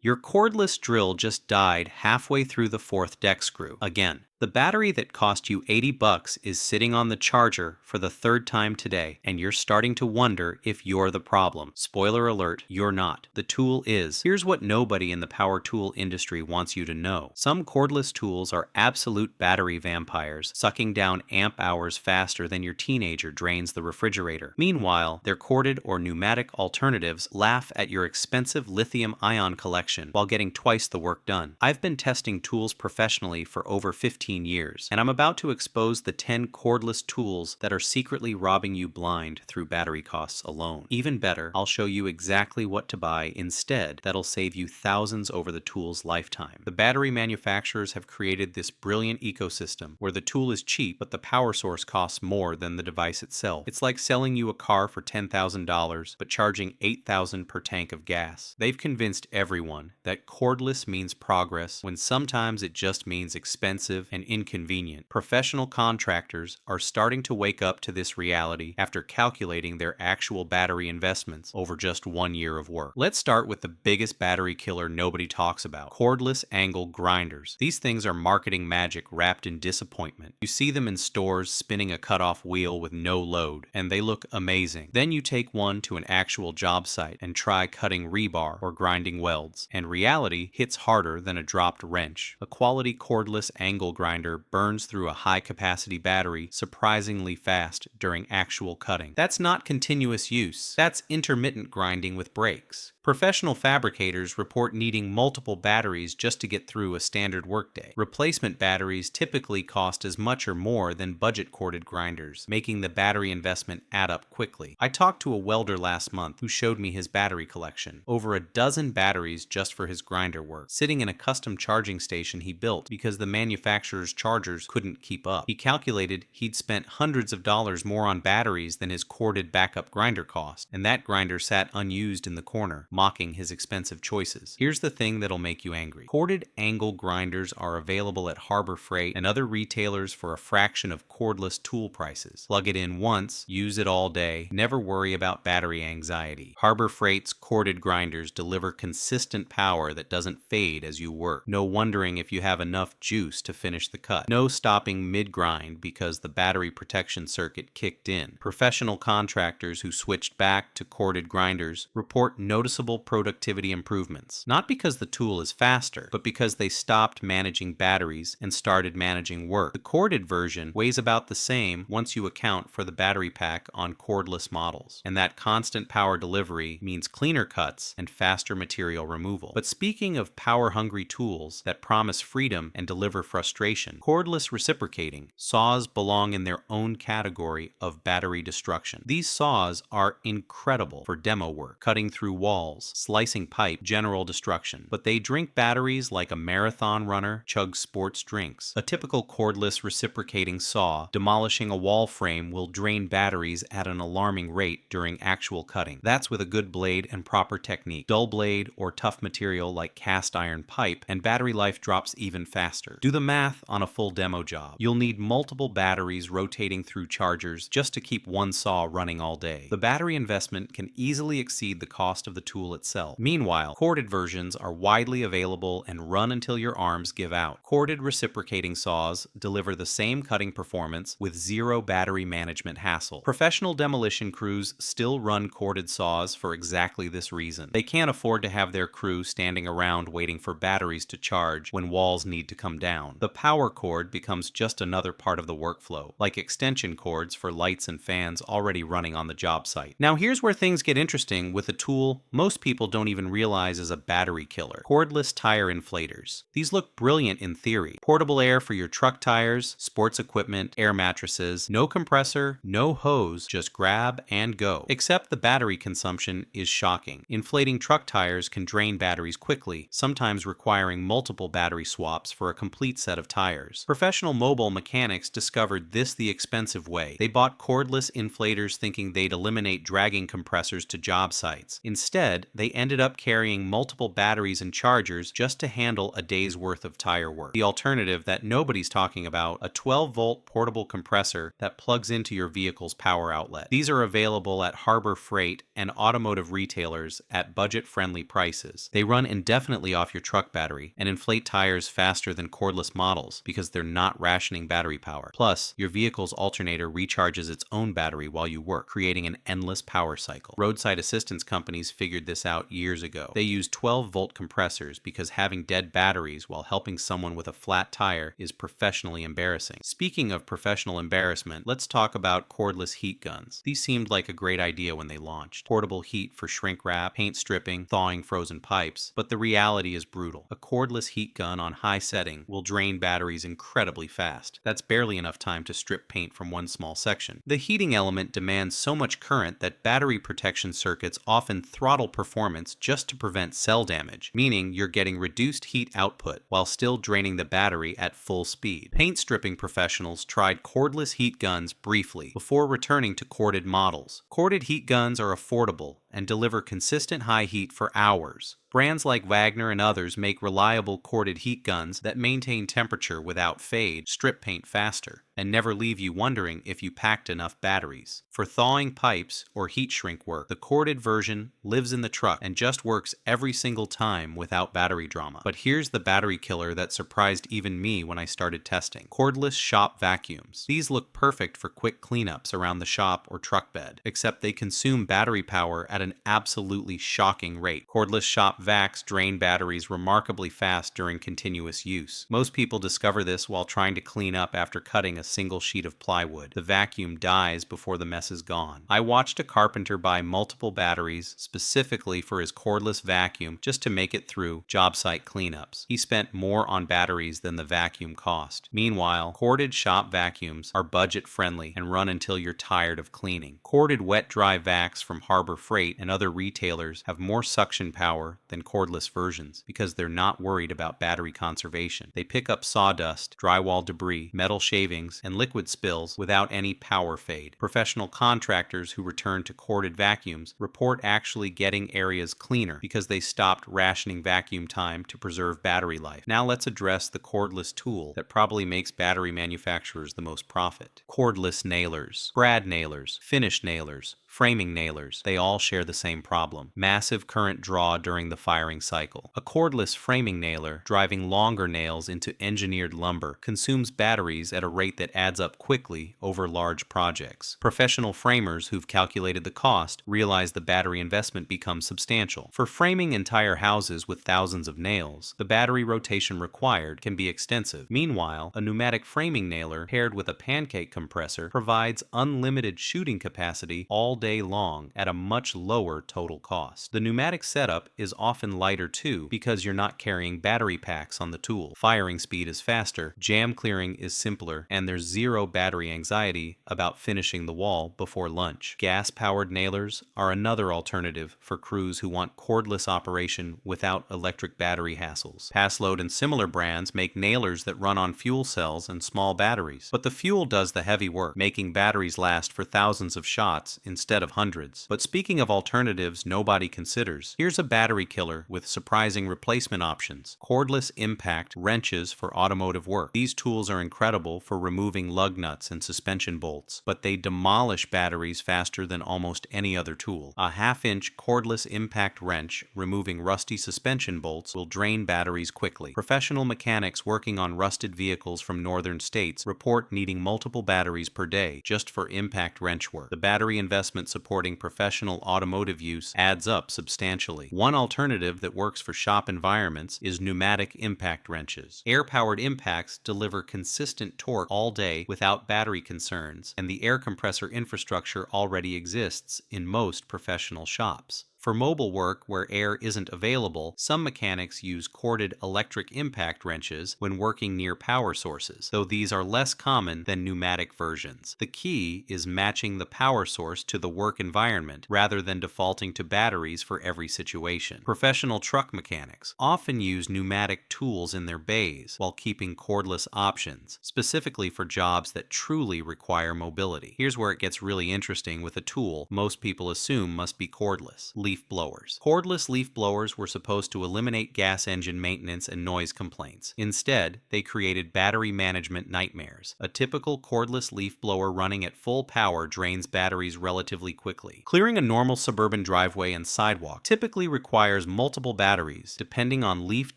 Your cordless drill just died halfway through the fourth deck screw. Again, the battery that cost you $80 is sitting on the charger for the third time today, and you're starting to wonder if you're the problem. Spoiler alert, you're not. The tool is. Here's what nobody in the power tool industry wants you to know. Some cordless tools are absolute battery vampires, sucking down amp hours faster than your teenager drains the refrigerator. Meanwhile, their corded or pneumatic alternatives laugh at your expensive lithium-ion collection while getting twice the work done. I've been testing tools professionally for over 15 years, and I'm about to expose the 10 cordless tools that are secretly robbing you blind through battery costs alone. Even better, I'll show you exactly what to buy instead that'll save you thousands over the tool's lifetime. The battery manufacturers have created this brilliant ecosystem where the tool is cheap, but the power source costs more than the device itself. It's like selling you a car for $10,000, but charging $8,000 per tank of gas. They've convinced everyone that cordless means progress when sometimes it just means expensive and inconvenient. Professional contractors are starting to wake up to this reality after calculating their actual battery investments over just 1 year of work. Let's start with the biggest battery killer nobody talks about: cordless angle grinders. These things are marketing magic wrapped in disappointment. You see them in stores spinning a cutoff wheel with no load, and they look amazing. Then you take one to an actual job site and try cutting rebar or grinding welds, and reality hits harder than a dropped wrench. A quality cordless angle grinder burns through a high-capacity battery surprisingly fast during actual cutting. That's not continuous use. That's intermittent grinding with breaks. Professional fabricators report needing multiple batteries just to get through a standard workday. Replacement batteries typically cost as much or more than budget-corded grinders, making the battery investment add up quickly. I talked to a welder last month who showed me his battery collection. Over a dozen batteries just for his grinder work, sitting in a custom charging station he built because the manufacturer's chargers couldn't keep up. He calculated he'd spent hundreds of dollars more on batteries than his corded backup grinder cost, and that grinder sat unused in the corner, mocking his expensive choices. Here's the thing that'll make you angry. Corded angle grinders are available at Harbor Freight and other retailers for a fraction of cordless tool prices. Plug it in once, use it all day, never worry about battery anxiety. Harbor Freight's corded grinders deliver consistent power that doesn't fade as you work. No wondering if you have enough juice to finish the cut. No stopping mid-grind because the battery protection circuit kicked in. Professional contractors who switched back to corded grinders report noticeable productivity improvements. Not because the tool is faster, but because they stopped managing batteries and started managing work. The corded version weighs about the same once you account for the battery pack on cordless models. And that constant power delivery means cleaner cuts and faster material removal. But speaking of power-hungry tools that promise freedom and deliver frustration, cordless reciprocating saws belong in their own category of battery destruction. These saws are incredible for demo work, cutting through walls, slicing pipe, general destruction. But they drink batteries like a marathon runner chugs sports drinks. A typical cordless reciprocating saw demolishing a wall frame will drain batteries at an alarming rate during actual cutting. That's with a good blade and proper technique. Dull blade or tough material like cast iron pipe, and battery life drops even faster. Do the math on a full demo job. You'll need multiple batteries rotating through chargers just to keep one saw running all day. The battery investment can easily exceed the cost of the tool itself. Meanwhile, corded versions are widely available and run until your arms give out. Corded reciprocating saws deliver the same cutting performance with zero battery management hassle. Professional demolition crews still run corded saws for exactly this reason. They can't afford to have their crew standing around waiting for batteries to charge when walls need to come down. The power cord becomes just another part of the workflow, like extension cords for lights and fans already running on the job site. Now here's where things get interesting with a tool most people don't even realize is a battery killer: cordless tire inflators. These look brilliant in theory. Portable air for your truck tires, sports equipment, air mattresses, no compressor, no hose, just grab and go. Except the battery consumption is shocking. Inflating truck tires can drain batteries quickly, sometimes requiring multiple battery swaps for a complete set of tires. Professional mobile mechanics discovered this the expensive way. They bought cordless inflators thinking they'd eliminate dragging compressors to job sites. Instead, Instead, they ended up carrying multiple batteries and chargers just to handle a day's worth of tire work. The alternative that nobody's talking about, a 12-volt portable compressor that plugs into your vehicle's power outlet. These are available at Harbor Freight and automotive retailers at budget-friendly prices. They run indefinitely off your truck battery and inflate tires faster than cordless models because they're not rationing battery power. Plus, your vehicle's alternator recharges its own battery while you work, creating an endless power cycle. Roadside assistance companies figured this out years ago. They use 12-volt compressors because having dead batteries while helping someone with a flat tire is professionally embarrassing. Speaking of professional embarrassment, let's talk about cordless heat guns. These seemed like a great idea when they launched. Portable heat for shrink wrap, paint stripping, thawing frozen pipes, but the reality is brutal. A cordless heat gun on high setting will drain batteries incredibly fast. That's barely enough time to strip paint from one small section. The heating element demands so much current that battery protection circuits often throttle performance just to prevent cell damage, meaning you're getting reduced heat output while still draining the battery at full speed. Paint stripping professionals tried cordless heat guns briefly before returning to corded models. Corded heat guns are affordable and deliver consistent high heat for hours. Brands like Wagner and others make reliable corded heat guns that maintain temperature without fade, strip paint faster, and never leave you wondering if you packed enough batteries. For thawing pipes or heat shrink work, the corded version lives in the truck and just works every single time without battery drama. But here's the battery killer that surprised even me when I started testing. Cordless shop vacuums. These look perfect for quick cleanups around the shop or truck bed, except they consume battery power at an absolutely shocking rate. Cordless shop vacs drain batteries remarkably fast during continuous use. Most people discover this while trying to clean up after cutting a single sheet of plywood. The vacuum dies before the mess is gone. I watched a carpenter buy multiple batteries specifically for his cordless vacuum just to make it through job site cleanups. He spent more on batteries than the vacuum cost. Meanwhile, corded shop vacuums are budget friendly and run until you're tired of cleaning. Corded wet-dry vacs from Harbor Freight and other retailers have more suction power than cordless versions because they're not worried about battery conservation. They pick up sawdust, drywall debris, metal shavings, and liquid spills without any power fade. Professional contractors who return to corded vacuums report actually getting areas cleaner because they stopped rationing vacuum time to preserve battery life. Now let's address the cordless tool that probably makes battery manufacturers the most profit. Cordless nailers, brad nailers, finish nailers, framing nailers, they all share the same problem: massive current draw during the firing cycle. A cordless framing nailer, driving longer nails into engineered lumber, consumes batteries at a rate that adds up quickly over large projects. Professional framers who've calculated the cost realize the battery investment becomes substantial. For framing entire houses with thousands of nails, the battery rotation required can be extensive. Meanwhile, a pneumatic framing nailer paired with a pancake compressor provides unlimited shooting capacity all day long at a much lower total cost. The pneumatic setup is often lighter too because you're not carrying battery packs on the tool. Firing speed is faster, jam clearing is simpler, and there's zero battery anxiety about finishing the wall before lunch. Gas-powered nailers are another alternative for crews who want cordless operation without electric battery hassles. Passload and similar brands make nailers that run on fuel cells and small batteries, but the fuel does the heavy work, making batteries last for thousands of shots instead of hundreds. But speaking of alternatives nobody considers, here's a battery killer with surprising replacement options: cordless impact wrenches for automotive work. These tools are incredible for removing lug nuts and suspension bolts, but they demolish batteries faster than almost any other tool. A half-inch cordless impact wrench removing rusty suspension bolts will drain batteries quickly. Professional mechanics working on rusted vehicles from northern states report needing multiple batteries per day just for impact wrench work. The battery investment supporting professional automotive use adds up substantially. One alternative that works for shop environments is pneumatic impact wrenches. Air-powered impacts deliver consistent torque all day without battery concerns, and the air compressor infrastructure already exists in most professional shops. For mobile work where air isn't available, some mechanics use corded electric impact wrenches when working near power sources, though these are less common than pneumatic versions. The key is matching the power source to the work environment rather than defaulting to batteries for every situation. Professional truck mechanics often use pneumatic tools in their bays while keeping cordless options, specifically for jobs that truly require mobility. Here's where it gets really interesting with a tool most people assume must be cordless: leaf blowers. Cordless leaf blowers were supposed to eliminate gas engine maintenance and noise complaints. Instead, they created battery management nightmares. A typical cordless leaf blower running at full power drains batteries relatively quickly. Clearing a normal suburban driveway and sidewalk typically requires multiple batteries, depending on leaf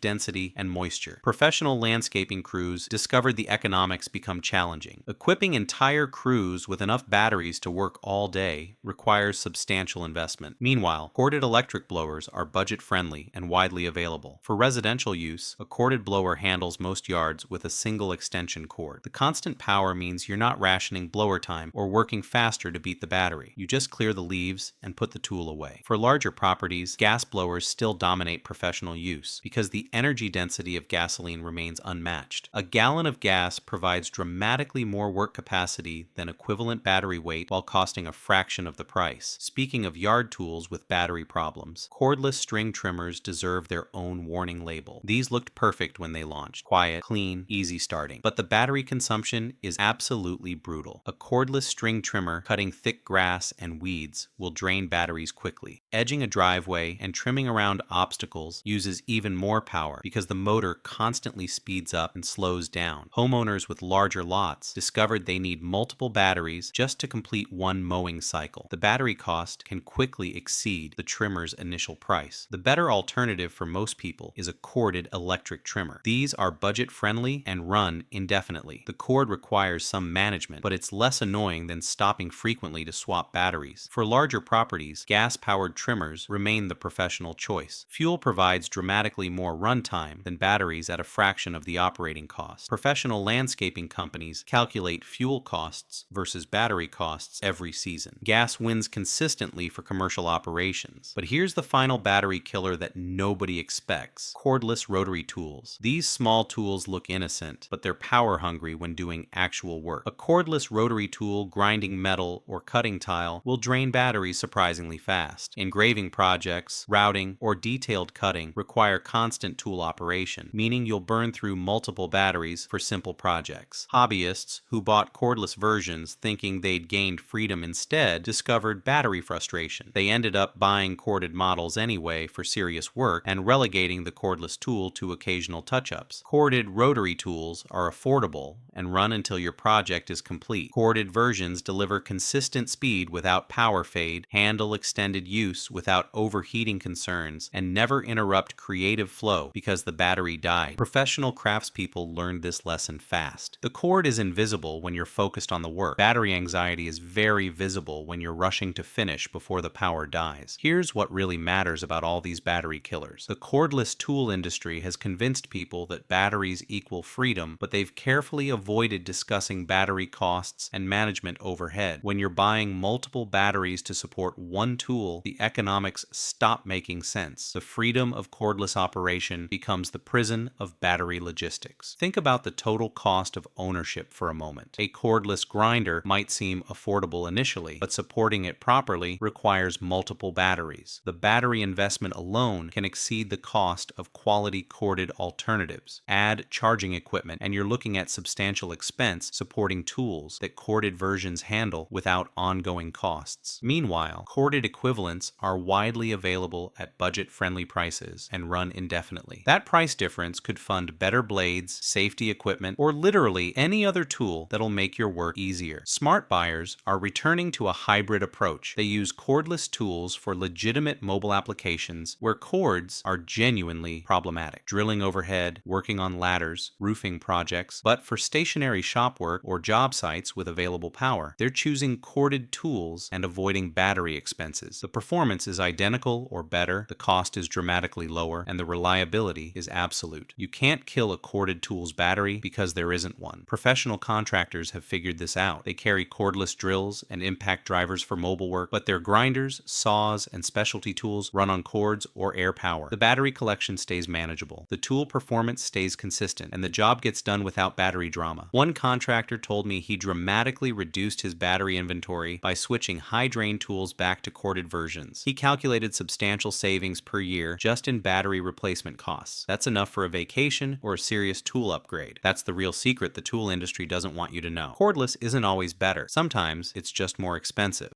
density and moisture. Professional landscaping crews discovered the economics become challenging. Equipping entire crews with enough batteries to work all day requires substantial investment. Meanwhile, corded electric blowers are budget-friendly and widely available. For residential use, a corded blower handles most yards with a single extension cord. The constant power means you're not rationing blower time or working faster to beat the battery. You just clear the leaves and put the tool away. For larger properties, gas blowers still dominate professional use because the energy density of gasoline remains unmatched. A gallon of gas provides dramatically more work capacity than equivalent battery weight while costing a fraction of the price. Speaking of yard tools with battery problems, cordless string trimmers deserve their own warning label. These looked perfect when they launched. Quiet, clean, easy starting. But the battery consumption is absolutely brutal. A cordless string trimmer cutting thick grass and weeds will drain batteries quickly. Edging a driveway and trimming around obstacles uses even more power because the motor constantly speeds up and slows down. Homeowners with larger lots discovered they need multiple batteries just to complete one mowing cycle. The battery cost can quickly exceed the trimmer's initial price. The better alternative for most people is a corded electric trimmer. These are budget-friendly and run indefinitely. The cord requires some management, but it's less annoying than stopping frequently to swap batteries. For larger properties, gas-powered trimmers remain the professional choice. Fuel provides dramatically more runtime than batteries at a fraction of the operating cost. Professional landscaping companies calculate fuel costs versus battery costs every season. Gas wins consistently for commercial operations. But here's the final battery killer that nobody expects: cordless rotary tools. These small tools look innocent, but they're power hungry when doing actual work. A cordless rotary tool grinding metal or cutting tile will drain batteries surprisingly fast. Engraving projects, routing, or detailed cutting require constant tool operation, meaning you'll burn through multiple batteries for simple projects. Hobbyists who bought cordless versions thinking they'd gained freedom instead discovered battery frustration. They ended up buying corded models anyway for serious work and relegating the cordless tool to occasional touch-ups. Corded rotary tools are affordable and run until your project is complete. Corded versions deliver consistent speed without power fade, handle extended use without overheating concerns, and never interrupt creative flow because the battery died. Professional craftspeople learned this lesson fast. The cord is invisible when you're focused on the work. Battery anxiety is very visible when you're rushing to finish before the power dies. Here's what really matters about all these battery killers. The cordless tool industry has convinced people that batteries equal freedom, but they've carefully avoided discussing battery costs and management overhead. When you're buying multiple batteries to support one tool, the economics stop making sense. The freedom of cordless operation becomes the prison of battery logistics. Think about the total cost of ownership for a moment. A cordless grinder might seem affordable initially, but supporting it properly requires multiple batteries. The battery investment alone can exceed the cost of quality corded alternatives. Add charging equipment, and you're looking at substantial expense supporting tools that corded versions handle without ongoing costs. Meanwhile, corded equivalents are widely available at budget-friendly prices and run indefinitely. That price difference could fund better blades, safety equipment, or literally any other tool that'll make your work easier. Smart buyers are returning to a hybrid approach. They use cordless tools for legitimate mobile applications where cords are genuinely problematic. Drilling overhead, working on ladders, roofing projects. But for stationary shop work or job sites with available power, they're choosing corded tools and avoiding battery expenses. The performance is identical or better, the cost is dramatically lower, and the reliability is absolute. You can't kill a corded tool's battery because there isn't one. Professional contractors have figured this out. They carry cordless drills and impact drivers for mobile work, but their grinders, saws, and specialty tools run on cords or air power. The battery collection stays manageable. The tool performance stays consistent, and the job gets done without battery drama. One contractor told me he dramatically reduced his battery inventory by switching high-drain tools back to corded versions. He calculated substantial savings per year just in battery replacement costs. That's enough for a vacation or a serious tool upgrade. That's the real secret the tool industry doesn't want you to know. Cordless isn't always better. Sometimes it's just more expensive.